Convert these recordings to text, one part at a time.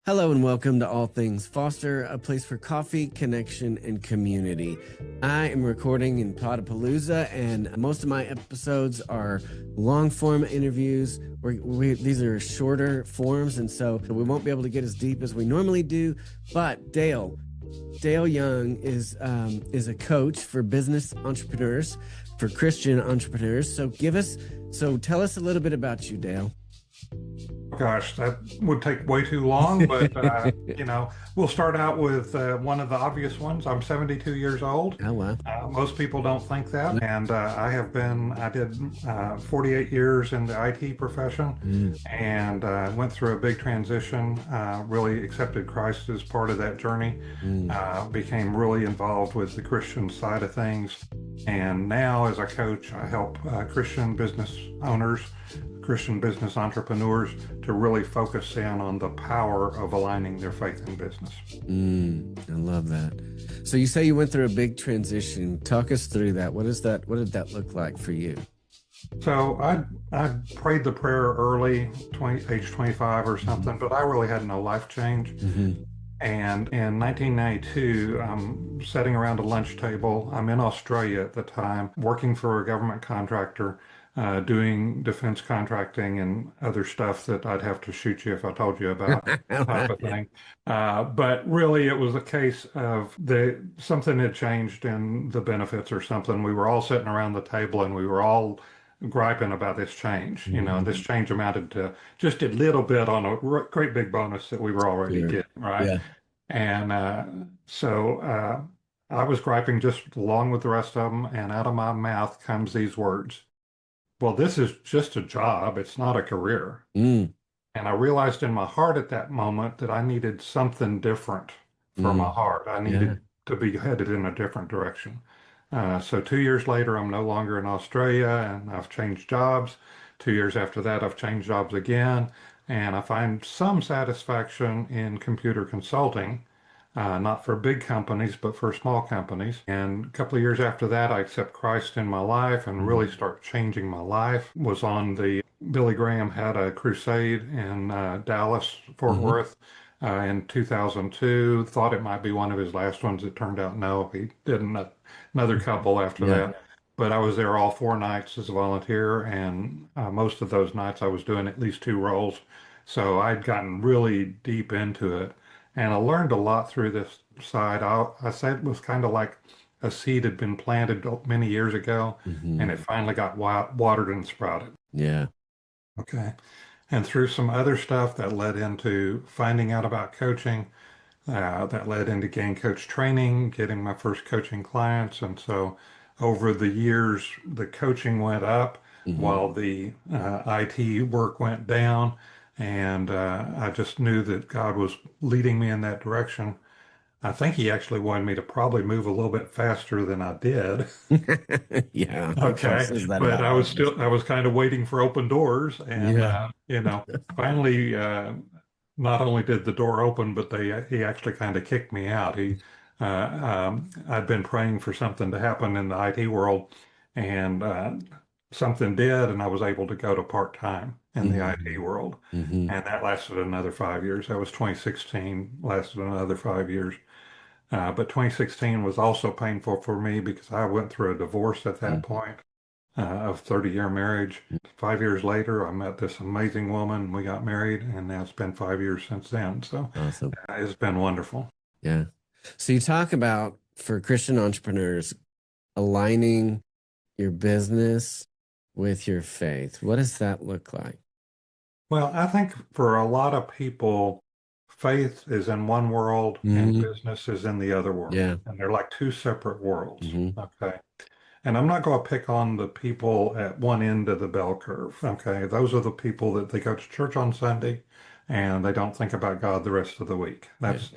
Hello and welcome to All Things Foster, a place for coffee, connection, and community. I am recording in Podapalooza, and most of my episodes are long form interviews. These are shorter forms, and so we won't be able to get as deep as we normally do. But Dale Young is a coach for business entrepreneurs, for Christian entrepreneurs. So tell us a little bit about you, Dale. Gosh, that would take way too long, but we'll start out with one of the obvious ones. I'm 72 years old. Oh wow. Most people don't think that, and I did 48 years in the IT profession, and went through a big transition. Really accepted Christ as part of that journey. Became really involved with the Christian side of things, and now as a coach, I help Christian business owners, Christian business entrepreneurs to really focus in on the power of aligning their faith and business. I love that. So you say you went through a big transition. Talk us through that. What did that look like for you? So I prayed the prayer early, age 25 or something, but I really had no life change. And in 1992, I'm sitting around a lunch table. I'm in Australia at the time, working for a government contractor, doing defense contracting and other stuff that I'd have to shoot you if I told you about, type of thing. But really, it was a case of something had changed in the benefits or something. We were all sitting around the table and we were all griping about this change. This change amounted to just a little bit on a great big bonus that we were already getting, right? Yeah. And so I was griping just along with the rest of them, and out of my mouth comes these words. Well, this is just a job. It's not a career. Mm. And I realized in my heart at that moment that I needed something different for my heart. I needed to be headed in a different direction. So 2 years later, I'm no longer in Australia and I've changed jobs. 2 years after that, I've changed jobs again. And I find some satisfaction in computer consulting, not for big companies, but for small companies. And a couple of years after that, I accept Christ in my life and really start changing my life. Billy Graham had a crusade in Dallas, Fort Worth, in 2002. Thought it might be one of his last ones. It turned out no, he did another couple after that. But I was there all 4 nights as a volunteer, and most of those nights I was doing at least two roles. So I'd gotten really deep into it. And I learned a lot through this side. I said it was kind of like a seed had been planted many years ago, and it finally got watered and sprouted. Yeah. Okay. And through some other stuff that led into finding out about coaching, that led into getting coach training, getting my first coaching clients. And so over the years, the coaching went up while the IT work went down. And I just knew that God was leading me in that direction. I think he actually wanted me to probably move a little bit faster than I did. Yeah. Okay. Says that But about all of us. I was kind of waiting for open doors. And, Yeah. finally, not only did the door open, but he actually kind of kicked me out. I'd been praying for something to happen in the IT world, and something did, and I was able to go to part-time in the IT world. And that lasted another 5 years. That was 2016, lasted another 5 years. But 2016 was also painful for me because I went through a divorce at that point of 30-year marriage. 5 years later, I met this amazing woman. We got married, and now it's been 5 years since then. So Awesome. it's been wonderful. Yeah. So you talk about for Christian entrepreneurs aligning your business with your faith. What does that look like? Well, I think for a lot of people, faith is in one world and business is in the other world. Yeah. And they're like two separate worlds. Okay. And I'm not going to pick on the people at one end of the bell curve. Okay. Those are the people that they go to church on Sunday and they don't think about God the rest of the week. That's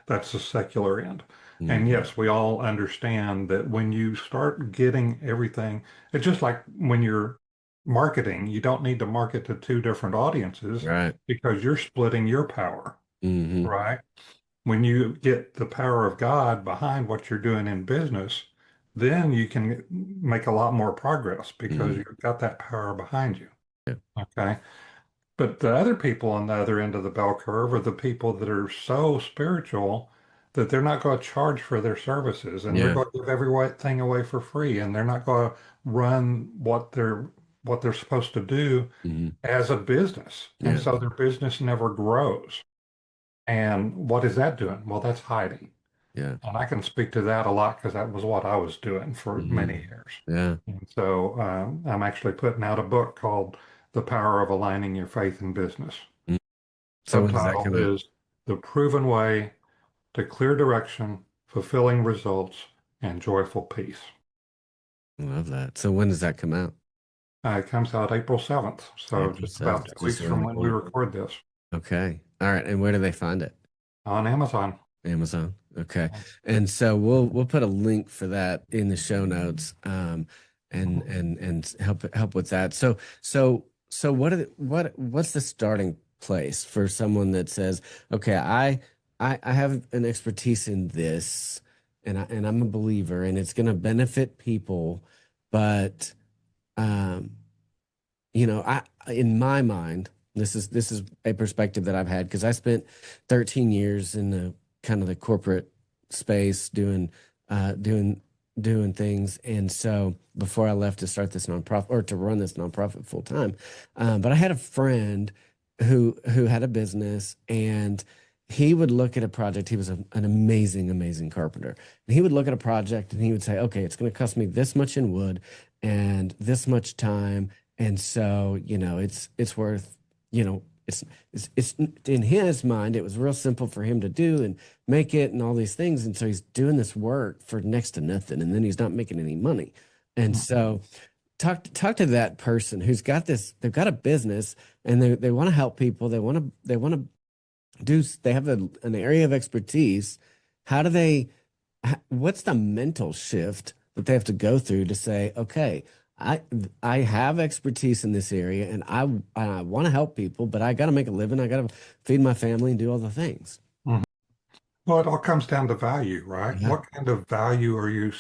the secular end. And yes, we all understand that when you start getting everything, it's just like when you're marketing, you don't need to market to two different audiences Right. because you're splitting your power, right? When you get the power of God behind what you're doing in business, then you can make a lot more progress because you've got that power behind you. Yeah. Okay. But the other people on the other end of the bell curve are the people that are so spiritual that they're not going to charge for their services, and they're Yeah. going to give everything away for free, and they're not going to run what they're supposed to do Hmm. as a business. And Yeah. so their business never grows. And what is that doing? Well, that's hiding. Yeah. And I can speak to that a lot because that was what I was doing for Hmm. many years. Yeah. And so I'm actually putting out a book called The Power of Aligning Your Faith in Business. Mm. So when does that Subtitle come out? is The Proven Way to Clear Direction, Fulfilling Results, and Joyful Peace. I love that. So when does that come out? It comes out April 7th, so April just about 7th, 2 weeks just around from the when we corner. record this Okay. All right. And where do they find it? on Amazon. Amazon. Okay. And so we'll put a link for that in the show notes, and help with that. So what's the starting place for someone that says, okay, I have an expertise in this, and I'm a believer, and it's going to benefit people, but um, I in my mind, this is a perspective that I've had because I spent 13 years in the kind of the corporate space doing things, and so before I left to start this nonprofit or to run this nonprofit full time, but I had a friend who had a business, and he would look at a project. He was an amazing carpenter, and he would look at a project and he would say, okay, it's going to cost me this much in wood and this much time, and so, it's worth, it's in his mind, it was real simple for him to do and make it and all these things. And so he's doing this work for next to nothing, and then he's not making any money. And so talk to that person who's got this, they've got a business, and they want to help people. They have an area of expertise. How do they, what's the mental shift that they have to go through to say, okay, I I have expertise in this area, and I want to help people, but I got to make a living. I got to feed my family and do all the things. Mhm. Well, it all comes down to value, right? Yeah. What kind of value are you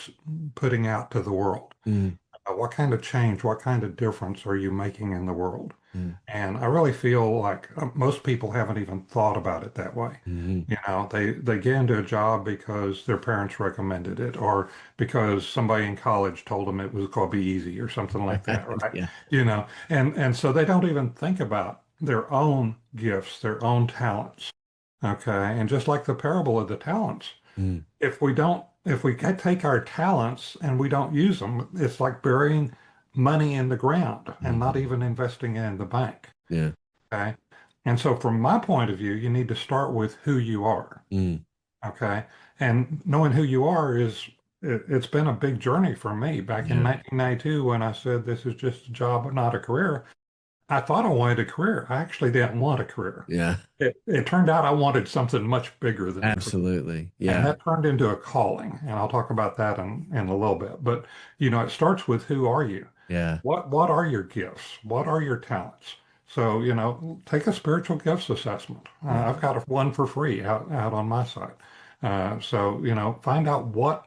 putting out to the world? Mm, What kind of change, what kind of difference are you making in the world? mm, And I really feel like most people haven't even thought about it that way. mm. They get into a job because their parents recommended it, or because somebody in college told them it was going to be easy or something like that, right? Yeah. And so they don't even think about their own gifts, their own talents. Okay. And just like the parable of the talents, Mm, if we take our talents and we don't use them, it's like burying money in the ground and not mhm. even investing it in the bank. Yeah. Okay. And so from my point of view, you need to start with who you are. Mm, Okay. And knowing who you are it's been a big journey for me. Back in yeah. 1992, when I said this is just a job, but not a career, I thought I wanted a career. I actually didn't want a career. Yeah. It turned out I wanted something much bigger than a career. Absolutely. And Yeah. that turned into a calling. And I'll talk about that in a little bit. But, it starts with who are you? Yeah. What are your gifts? What are your talents? So, take a spiritual gifts assessment. I've got one for free out on my site. So, find out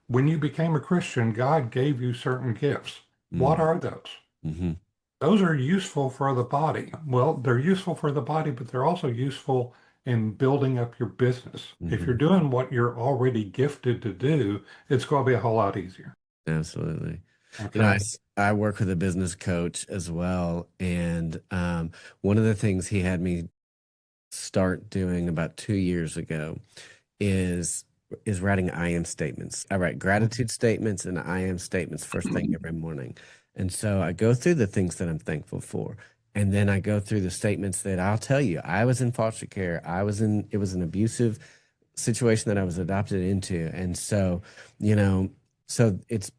when you became a Christian, God gave you certain gifts. What Mm, are those? hmm. Those are useful for the body. Well, they're useful for the body, but they're also useful in building up your business. If you're Hmm. doing what you're already gifted to do, it's going to be a whole lot easier. Absolutely. Okay. I work with a business coach as well, and one of the things he had me start doing about 2 years ago is writing I am statements. I write gratitude statements and I am statements first thing every morning. And so I go through the things that I'm thankful for. And then I go through the statements that I'll tell you. I was in foster care. It was an abusive situation that I was adopted into. And so, you know, so it's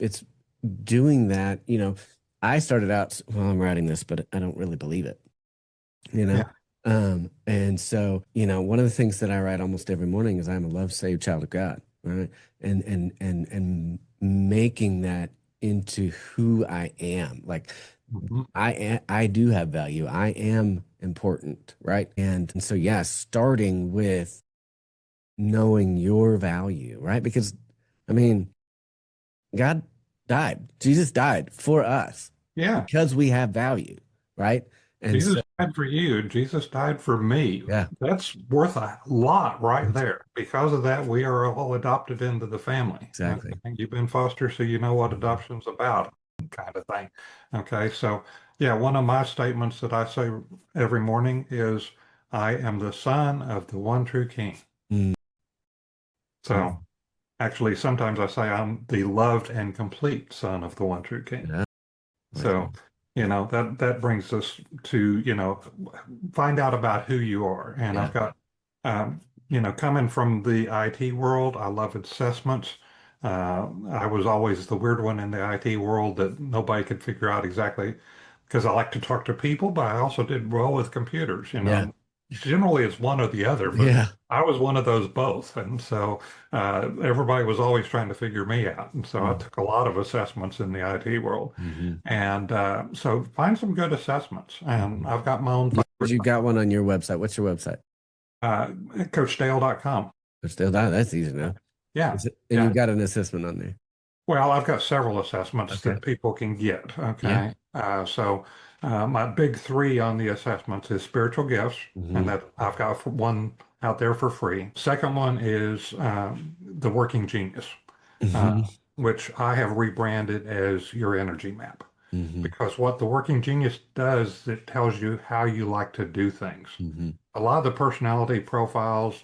doing that, I started out, well, I'm writing this, but I don't really believe it, you know? Yeah. And so, one of the things that I write almost every morning is I'm a love saved child of God, right? And making that into who I am. Like Mhm. I do have value. I am important, right? And so yeah, starting with knowing your value, right? Because I mean, God died. Jesus died for us Yeah. because we have value, right? And Jesus so, died for you. Jesus died for me. yeah, That's worth a lot right that's there. Because of that, we are all adopted into the family. exactly. Okay? You've been foster, so you know what adoption's about, kind of thing. Okay, so yeah, one of my statements that I say every morning is, I am the son of the one true King. Mm, So mm, actually, sometimes I say I'm the loved and complete son of the one true King. yeah, like So, that brings us to, find out about who you are. And yeah, I've got, coming from the IT world, I love assessments. I was always the weird one in the IT world that nobody could figure out exactly, because I like to talk to people, but I also did well with computers. yeah, Generally it's one or the other, but yeah. I was one of those both. And so everybody was always trying to figure me out. And so I Mm, took a lot of assessments in the IT world. mhm, And so find some good assessments. And mhm. I've got my own You favorite, got one on your website. What's your website? uh, CoachDale.com. It's still that. That's easy enough. Yeah. And Yeah. you've got an assessment on there. Well, I've got several assessments Okay. that people can get. Yeah. Okay. So my big three on the assessments is spiritual gifts, and Hmm. that I've got one out there for free. Second one is the working genius, uh, Hmm. which I have rebranded as your energy map. Hmm. Because what the working genius does, it tells you how you like to do things. Hmm. A lot of the personality profiles,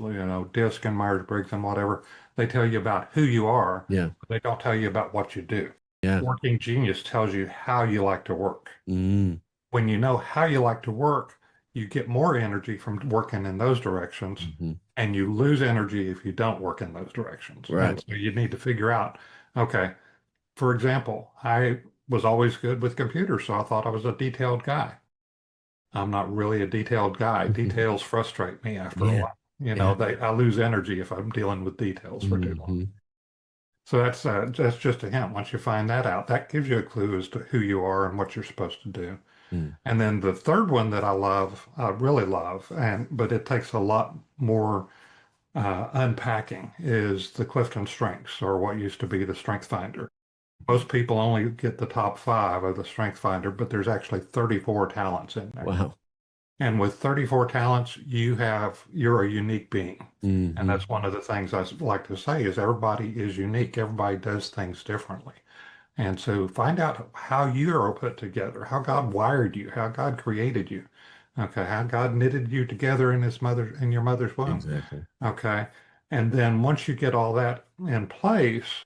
DISC and Myers-Briggs and whatever, they tell you about who you are, Yeah. but they don't tell you about what you do. Yeah. Working genius tells you how you like to work. Mm. When you know how you like to work, you get more energy from working in those directions, Hmm. and you lose energy if you don't work in those directions. Right. And so you need to figure out, okay, for example, I was always good with computers, so I thought I was a detailed guy. I'm not really a detailed guy. Details frustrate me after a Yeah. while. Yeah. I lose energy if I'm dealing with details for too long. Hmm. So that's just a hint. Once you find that out, that gives you a clue as to who you are and what you're supposed to do. Mm. And then the third one that I really love, but it takes a lot more unpacking, is the Clifton Strengths, or what used to be the Strength Finder. Most people only get the top five of the Strength Finder, but there's actually 34 talents in there. Wow. And with 34 talents, you're a unique being. And Hmm. that's one of the things I like to say is everybody is unique. Everybody does things differently. And so find out how you are put together, how God wired you, how God created you. Okay, how God knitted you together in your mother's womb. Exactly. Okay. And then once you get all that in place,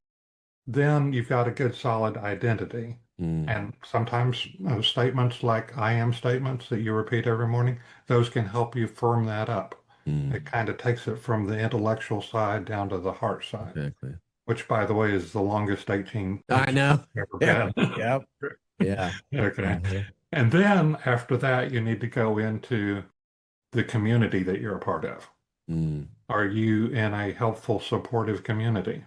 then you've got a good solid identity. Mm. And sometimes statements like I am statements that you repeat every morning, those can help you firm that up. It Mm. kind of takes it from the intellectual side down to the heart side, Exactly. which, by the way, is the longest 18 I inches know. I've ever Yeah. been. Yep. Yeah. Okay. Uh-huh. And then after that, you need to go into the community that you're a part of. Mm. Are you in a helpful, supportive community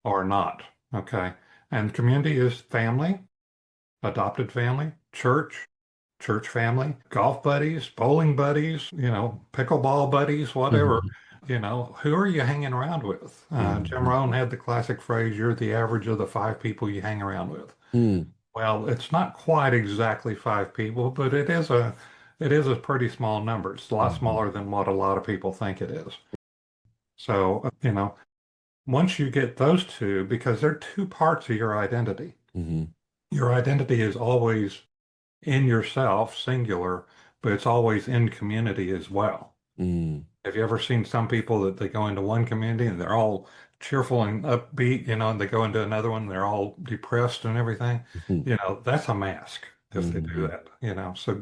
or not? Okay. And community is family, adopted family, church family, golf buddies, bowling buddies, pickleball buddies, whatever. Mhm. Who are you hanging around with? Jim Mhm. Rohn had the classic phrase, you're the average of the five people you hang around with. Mm. Well, it's not quite exactly five people, but it is a pretty small number. It's a lot Mhm. smaller than what a lot of people think it is. So, once you get those two, because they're two parts of your identity. Mhm. Your identity is always in yourself, singular, but it's always in community as well. Mm. Have you ever seen some people that they go into one community and they're all cheerful and upbeat, and they go into another one, they're all depressed and everything? Mhm. That's a mask if they do Mhm. that. So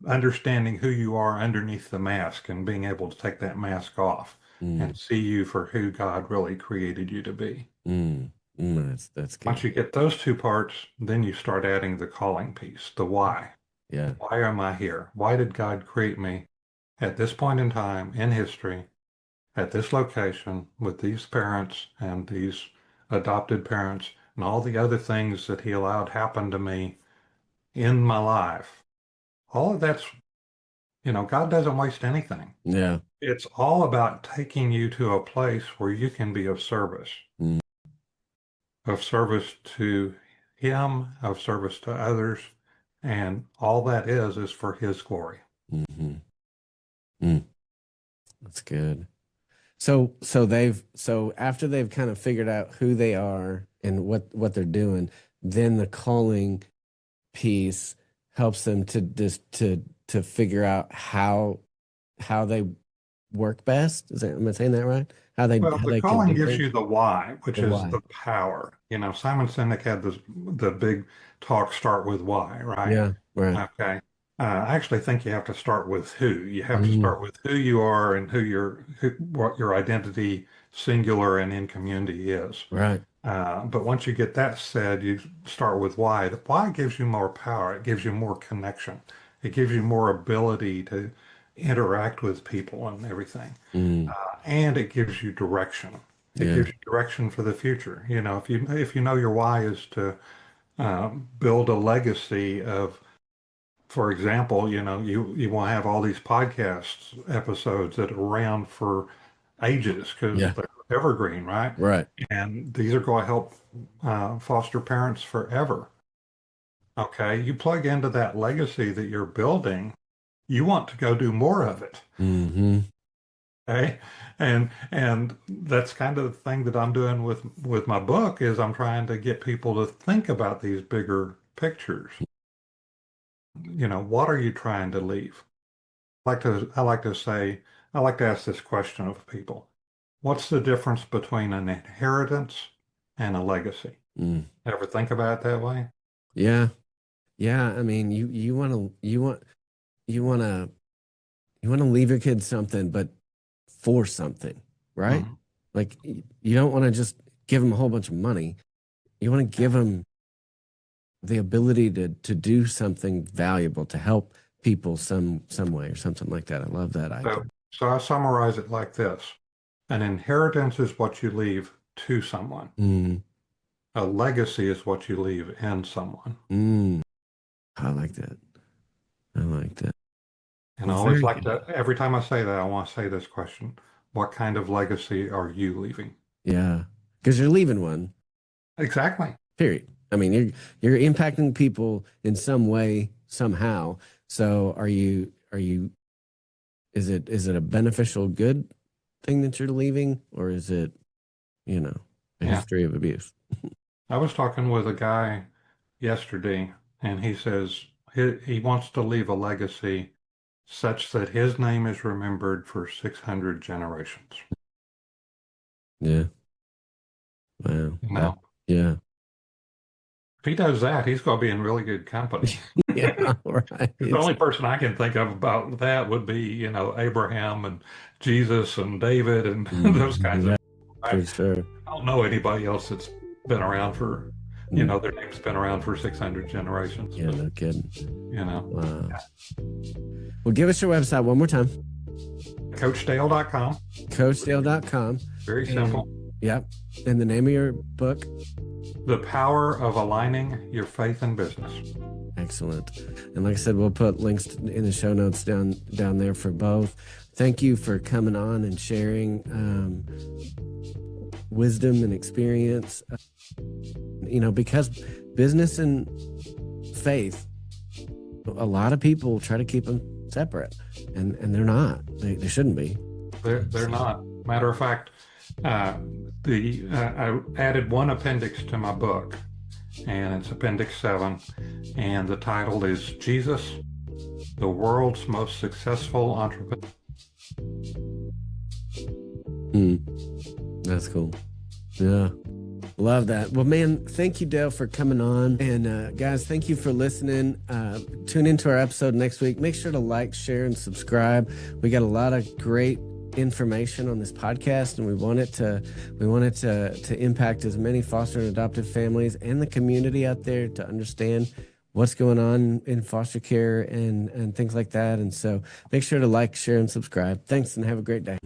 understanding who you are underneath the mask and being able to take that mask off Mm. and see you for who God really created you to be. Mm. Mm. That's Once good. you get those two parts, then you start adding the calling piece, the why. Yeah. Why am I here? Why did God create me at this point in time in history, at this location, with these parents and these adopted parents, and all the other things that He allowed happen to me in my life? All of that's, God doesn't waste anything. Yeah. It's all about taking you to a place where you can be Mm. of service to Him, of service to others, And all that is for his glory. Mm-hmm. Mm, that's good. So after they've kind of figured out who they are and what they're doing, then the calling piece helps them to just to figure out how they work best. Am I saying that right? Well, How the they can calling do gives things. you the why, which The is why. the power. Simon Sinek had the big talk start with why, right? Yeah, right. Okay. I actually think you have to start with who. You have to Mm, start with who you are and what your identity, singular and in community is. right. But once you get that said, you start with why. The why gives you more power. It gives you more connection. It gives you more ability to interact with people and everything. Mm, And it gives you direction. It yeah. gives you direction for the future. If you know your why is to build a legacy of, for example, you want to have all these podcasts episodes that are around for ages because Yeah. they're evergreen, right? Right. And these are going to help foster parents forever. Okay, you plug into that legacy that you're building, you want to go do more of it. Mm-hmm. Okay. And that's kind of the thing that I'm doing with my book is I'm trying to get people to think about these bigger pictures. What are you trying to leave? I like to ask this question of people. What's the difference between an inheritance and a legacy? Mm. Ever think about it that way? Yeah. Yeah. I mean, you want to you want to leave your kids something, but for something, right? Mhm. Like you don't want to just give them a whole bunch of money. You want to give them the ability to do something valuable to help people some way or something like that. I love that idea. So I summarize it like this. An inheritance is what you leave to someone. Mm, A legacy is what you leave in someone. mm. I like that. I like that. And I Well, always very like good. to, every time I say that, I want to say this question. What kind of legacy are you leaving? Yeah, because you're leaving one. Exactly. Period. I mean, you're impacting people in some way somehow. So is it a beneficial good thing that you're leaving, or is it a Yeah. history of abuse? I was talking with a guy yesterday, and he says he wants to leave a legacy such that his name is remembered for 600 generations. Yeah. Wow. You know, Yeah. if he does that, he's going to be in really good company. Yeah. Right. The only person I can think of about that would be, Abraham and Jesus and David and those kinds of. Yeah, I for sure. don't know anybody else that's been around for, Mm, their name's been around for 600 generations, yeah, but, no kidding. Wow. yeah. Well, give us your website one more time. CoachDale.com. CoachDale.com. Very And simple. yep. And the name of your book. The power of aligning your faith and business. Excellent. And like I said, we'll put links in the show notes down there for both. Thank you for coming on and sharing wisdom and experience. Because business and faith, a lot of people try to keep them separate, and they're not. They shouldn't be. They're not. Matter of fact, I added one appendix to my book, and it's Appendix 7, and the title is Jesus, the World's Most Successful Entrepreneur. That's cool. Yeah. Love that. Well, man, thank you, Dale, for coming on. And guys, thank you for listening. Tune into our episode next week. Make sure to like, share, and subscribe. We got a lot of great information on this podcast, and we want it to impact as many foster and adoptive families and the community out there to understand what's going on in foster care and things like that. And so make sure to like, share, and subscribe. Thanks, and have a great day.